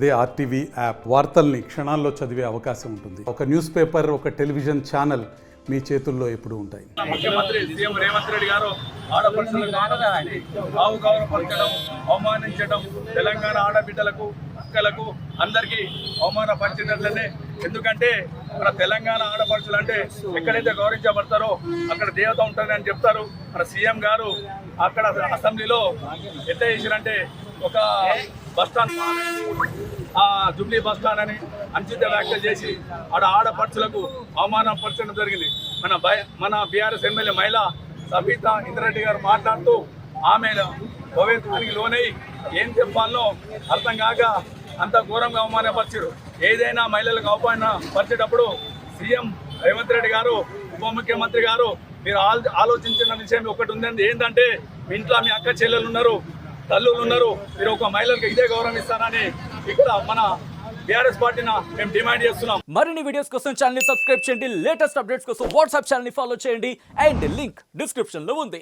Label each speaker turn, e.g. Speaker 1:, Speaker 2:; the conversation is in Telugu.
Speaker 1: అదే ఆర్టీవీ యాప్ వార్తల్ని క్షణాల్లో చదివే అవకాశం ఉంటుంది. ఒక న్యూస్ పేపర్, ఒక టెలివిజన్ ఛానల్ మీ చేతుల్లో ఎప్పుడూ ఉంటాయి.
Speaker 2: ముఖ్యమంత్రి సీఎం రేవంత్ రెడ్డి గారు ఆడపడుచులకు గౌరవపరచడం, అవమానించడం, తెలంగాణ ఆడబిడ్డలకు, అక్కలకు అందరికీ అవమానపరిచినట్లనే. ఎందుకంటే మన తెలంగాణ ఆడపడుచులు అంటే ఎక్కడైతే గౌరవించబడతారో అక్కడ దేవత ఉంటుందని చెప్తారు. మన సీఎం గారు అక్కడ అసెంబ్లీలో ఎట్లా చేసిరంటే ఒక బస్టాండ్ జూబ్లీ బస్టాండ్ అని అంచిత వ్యాఖ్యలు చేసి ఆడపడుచులకు అవమానపరచడం జరిగింది. మన బీఆర్ఎస్ ఎమ్మెల్యే మహిళ సబితా ఇంద్రారెడ్డి గారు మాట్లాడుతూ ఆమె భవేత్వానికి లోనై ఏం చెప్పాలనో అర్థం కాక అంత ఘోరంగా అవమానపరిచారు. ఏదైనా మహిళలకు అవమానపరిచేటప్పుడు సీఎం రేవంత్ రెడ్డి గారు, ఉప ముఖ్యమంత్రి గారు మీరు ఆలోచించిన విషయం ఒకటి ఉందండి. ఏంటంటే మీ ఇంట్లో మీ అక్క చెల్లెలు ఉన్నారు, తల్లులు ఉన్నారు, మీరు ఒక మహిళలకు ఇదే గౌరవం ఇస్తారని ఇక్కడ మన బీఆర్ఎస్ పార్టీని మేము డిమాండ్ చేస్తున్నాం.
Speaker 3: మరిన్ని వీడియోస్ కోసం ఛానల్ ని సబ్స్క్రైబ్ చేయండి. లేటెస్ట్ అప్డేట్స్ కోసం వాట్సాప్ ఛానల్ ని ఫాలో చేయండి. అండ్ లింక్ డిస్క్రిప్షన్ లో ఉంది.